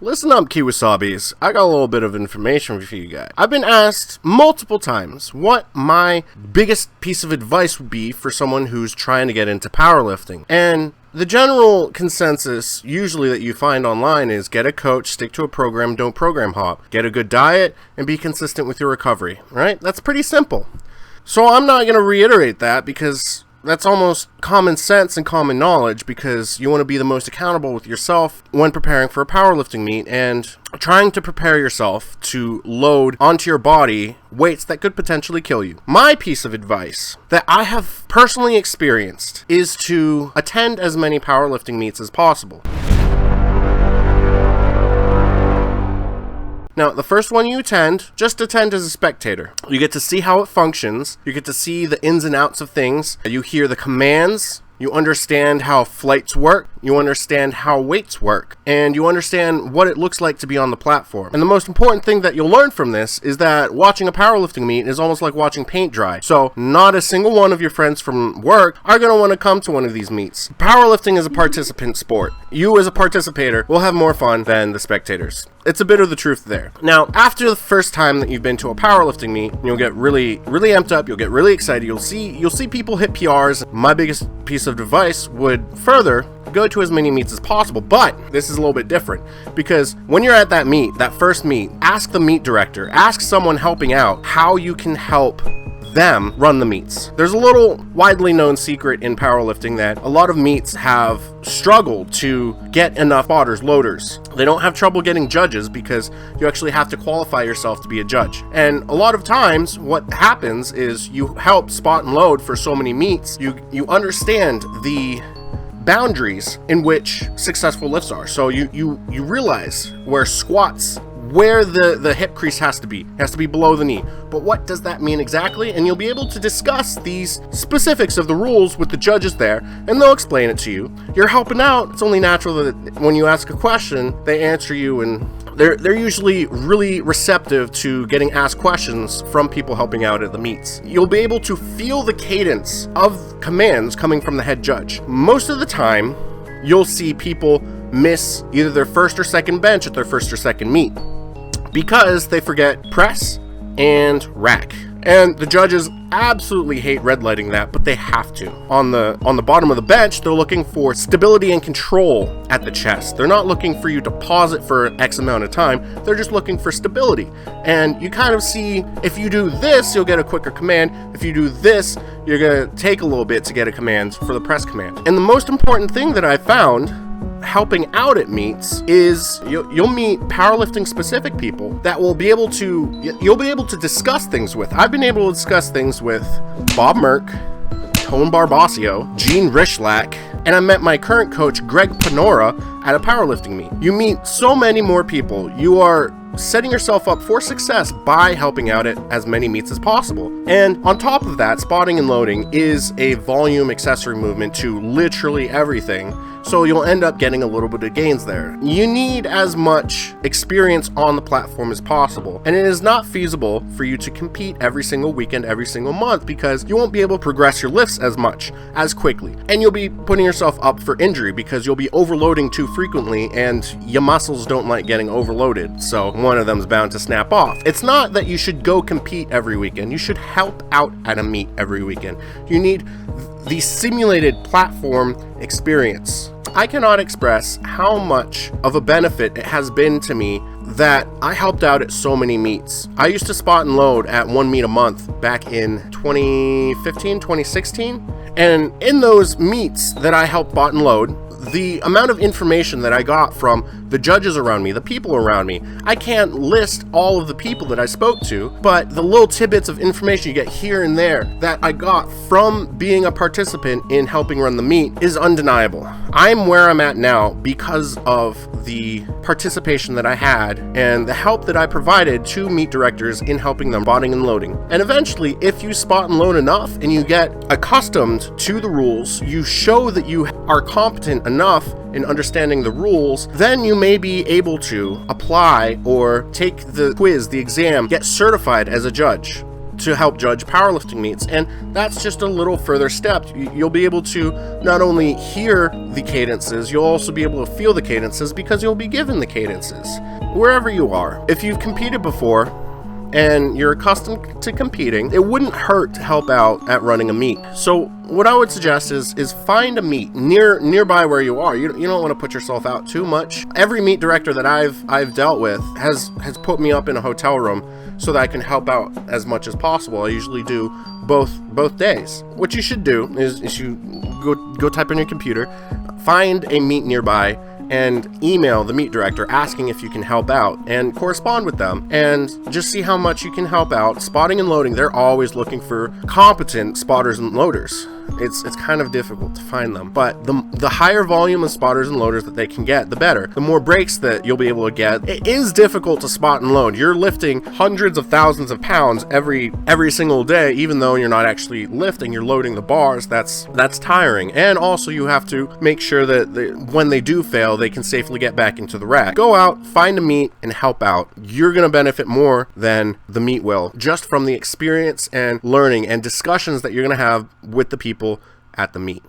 Listen up, Kiwasabis. I got a little bit of information for you guys. I've been asked multiple times what my biggest piece of advice would be for someone who's trying to get into powerlifting. And the general consensus usually that you find online is get a coach, stick to a program, don't program hop. Get a good diet, and be consistent with your recovery, right? That's pretty simple. So I'm not going to reiterate that because that's almost common sense and common knowledge, because you want to be the most accountable with yourself when preparing for a powerlifting meet and trying to prepare yourself to load onto your body weights that could potentially kill you. My piece of advice that I have personally experienced is to attend as many powerlifting meets as possible. Now, the first one you attend, just attend as a spectator. You get to see how it functions. You get to see the ins and outs of things. You hear the commands. You understand how flights work. You understand how weights work. And you understand what it looks like to be on the platform. And the most important thing that you'll learn from this is that watching a powerlifting meet is almost like watching paint dry. So not a single one of your friends from work are going to want to come to one of these meets. Powerlifting is a participant sport. You as a participator will have more fun than the spectators. It's a bit of the truth there. Now, after the first time that you've been to a powerlifting meet, you'll get really amped up. You'll get really excited. You'll see people hit PRs. My biggest piece of advice would further go to as many meets as possible, but this is a little bit different, because when you're at that meet, that first meet, ask the meet director, ask someone helping out how you can help them run the meets. There's a little widely known secret in powerlifting that a lot of meets have struggled to get enough spotters, loaders. They don't have trouble getting judges because you actually have to qualify yourself to be a judge. And a lot of times what happens is you help spot and load for so many meets, you understand the boundaries in which successful lifts are. So you realize where squats, where the hip crease has to be. It has to be below the knee. But what does that mean exactly? And you'll be able to discuss these specifics of the rules with the judges there, and they'll explain it to you. You're helping out. It's only natural that when you ask a question, they answer you, and they're usually really receptive to getting asked questions from people helping out at the meets. You'll be able to feel the cadence of commands coming from the head judge. Most of the time, you'll see people miss either their first or second bench at their first or second meet because they forget press and rack. And the judges absolutely hate red lighting that, but they have to. On the bottom of the bench, they're looking for stability and control at the chest. They're not looking for you to pause it for X amount of time. They're just looking for stability. And you kind of see, if you do this, you'll get a quicker command. If you do this, you're going to take a little bit to get a command for the press command. And the most important thing that I found helping out at meets is you'll meet powerlifting specific people that you'll be able to discuss things with. I've been able to discuss things with Bob Merck, Tone Barbasio, Gene Rishlak, and I met my current coach Greg Panora at a powerlifting meet. You meet so many more people. You are setting yourself up for success by helping out at as many meets as possible. And on top of that, spotting and loading is a volume accessory movement to literally everything. So you'll end up getting a little bit of gains there. You need as much experience on the platform as possible. And it is not feasible for you to compete every single weekend, every single month, because you won't be able to progress your lifts as quickly. And you'll be putting yourself up for injury because you'll be overloading too frequently, and your muscles don't like getting overloaded. So one of them is bound to snap off. It's not that you should go compete every weekend. You should help out at a meet every weekend. You need the simulated platform experience. I cannot express how much of a benefit it has been to me that I helped out at so many meets. I used to spot and load at one meet a month back in 2015, 2016. And in those meets that I helped spot and load, the amount of information that I got from the judges around me, the people around me, I can't list all of the people that I spoke to, but the little tidbits of information you get here and there that I got from being a participant in helping run the meet is undeniable. I'm where I'm at now because of the participation that I had and the help that I provided to meet directors in helping them spotting and loading. And eventually, if you spot and load enough and you get accustomed to the rules, you show that you are competent enough in understanding the rules, then you may be able to apply or take the quiz, the exam, get certified as a judge. to help judge powerlifting meets. And that's just a little further step. You'll be able to not only hear the cadences, you'll also be able to feel the cadences because you'll be given the cadences wherever you are. If you've competed before and you're accustomed to competing, it wouldn't hurt to help out at running a meet. So what I would suggest is find a meet nearby where you are. You don't want to put yourself out too much. Every meet director that I've dealt with has put me up in a hotel room so that I can help out as much as possible. I usually do both days. What you should do is you go type in your computer, find a meet nearby, and email the meet director asking if you can help out, and correspond with them and just see how much you can help out. Spotting and loading, they're always looking for competent spotters and loaders. It's kind of difficult to find them, but the higher volume of spotters and loaders that they can get, the better. The more breaks that you'll be able to get. It is difficult to spot and load. You're lifting hundreds of thousands of pounds every single day, even though you're not actually lifting, you're loading the bars. That's tiring. And also you have to make sure that when they do fail, they can safely get back into the rack. Go out, find a meet, and help out. You're gonna benefit more than the meet will, just from the experience and learning and discussions that you're gonna have with the people at the meet.